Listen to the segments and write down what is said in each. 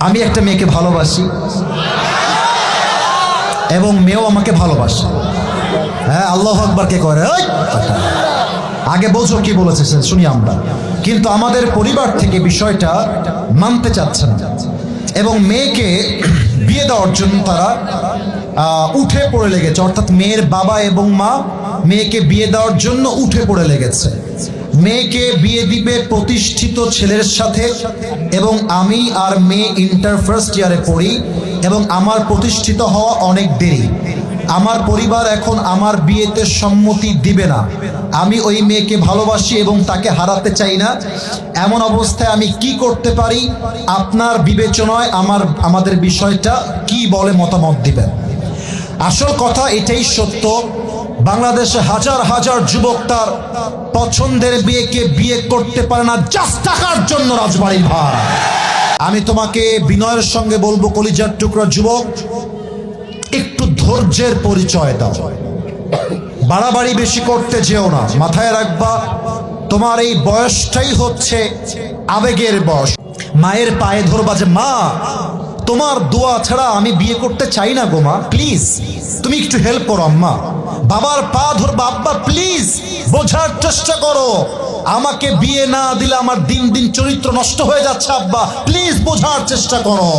আমি একটা মেয়েকে ভালোবাসি এবং মেয়েও আমাকে ভালোবাসে। হ্যাঁ, আল্লাহু আকবার কে করে? আগে বোঝো কি বলেছে শুনি আমরা। কিন্তু আমাদের পরিবার থেকে বিষয়টা মানতে চাচ্ছে না এবং মেয়েকে বিয়ে দেওয়ার জন্য তারা উঠে পড়ে লেগেছে। অর্থাৎ মেয়ের বাবা এবং মা মেয়েকে বিয়ে দেওয়ার জন্য উঠে পড়ে লেগেছে। মেয়েকে বিয়ে দিবে প্রতিষ্ঠিত ছেলের সাথে এবং আমি আর মেয়ে ইন্টার ফার্স্ট ইয়ারে পড়ি এবং আমার প্রতিষ্ঠিত হওয়া অনেক দেরি। আমার পরিবার এখন আমার বিয়েতে সম্মতি দিবে না। আমি ওই মেয়েকে ভালোবাসি এবং তাকে হারাতে চাই না। এমন অবস্থায় আমি কি করতে পারি? আপনার বিবেচনায় আমাদের বিষয়টা কি বলে মতামত দিবেন। আসল কথা এটাই সত্য, বাংলাদেশে হাজার হাজার যুবক তার পছন্দের মেয়েকে বিয়ে করতে পারে না জাস্ট টাকার জন্য। রাজবাড়ির ভাই, আমি তোমাকে বিনয়ের সঙ্গে বলবো, কলিজার টুকরা যুবক, একটু ধৈর্যের পরিচয় দাও। বাড়াবাড়ি বেশি করতে যেও না। মাথায় রাখবা, তোমার এই বয়সটাই হচ্ছে আবেগের বয়স। মায়ের পায়ে ধরবা যে মা, তোমার দোয়া ছাড়া আমি বিয়ে করতে চাই না গো মা, প্লিজ তুমি একটু হেল্প করো আম্মা। বাবার পা ধরবা, আব্বা প্লিজ বোঝার চেষ্টা করো, আমাকে বিয়ে না দিলে আমার দিন দিন চরিত্র নষ্ট হয়ে যাচ্ছে, আব্বা প্লিজ বোঝার চেষ্টা করো।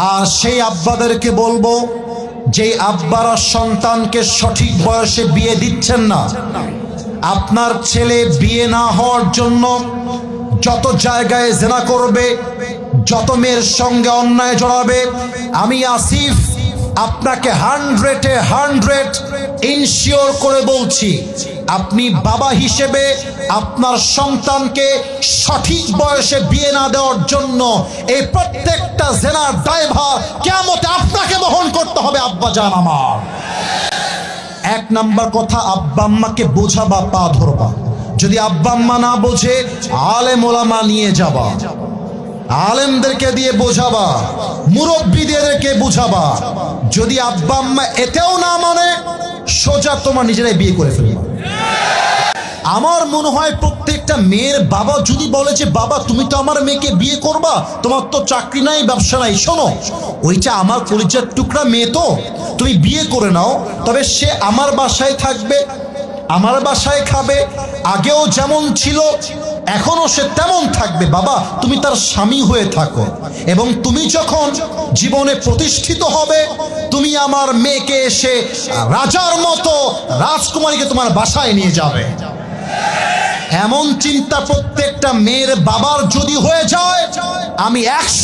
আর সেই আব্বাদেরকে বলবো, যে আব্বারা সন্তানকে সঠিক বয়সে বিয়ে দিচ্ছেন না, আপনার ছেলে বিয়ে না হওয়ার জন্য যত জায়গায় জেনা করবে, যত মেয়ের সঙ্গে অন্যায় জড়াবে, আমি আসিফ আপনাকে 100% ইনশিওর করে বলছি, আপনি বাবা হিসেবে আপনার সন্তানকে সঠিক বয়সে বিয়ে না দেওয়ার জন্য এই প্রত্যেকটা জেনার দায়ভার কিয়ামতে আপনাকে বহন করতে হবে। আব্বা জান আমার, এক নাম্বার কথা, আব্বা আম্মাকে বোঝাবা, পা ধরবা। যদি আব্বা আম্মা না বোঝে, আলেম ওলামা নিয়ে যাবা, আলেমদেরকে দিয়ে বোঝাবা, মুরব্বীদেরকে বুঝাবা। যদি আব্বা আম্মা এতেও না মানে, সোজা তোমার নিজেরাই বিয়ে করে ফেলবা। আমার মনে হয় প্রত্যেকটা মেয়ের বাবা যদি বলে যে বাবা তুমি তো আমার মেয়েকে বিয়ে করবা, তোমার তো চাকরি নাই, ব্যবসা নাই, শোনো ওইটা আমার কলিজার টুকরা মেয়ে, তো তুমি বিয়ে করে নাও, তবে সে আমার বাসায় থাকবে, আমার বাসায় খাবে, আগেও যেমন ছিল এখনো সে তেমন থাকবে। বাবা তুমি তার স্বামী হয়ে থাকো এবং তুমি যখন জীবনে প্রতিষ্ঠিত হবে, তুমি আমার মেয়েকে এসে রাজার মতো রাজকুমারীকে তোমার বাসায় নিয়ে যাবে। এমন চিন্তা প্রত্যেকটা মেয়ের বাবার যদি হয়ে যায়, আমি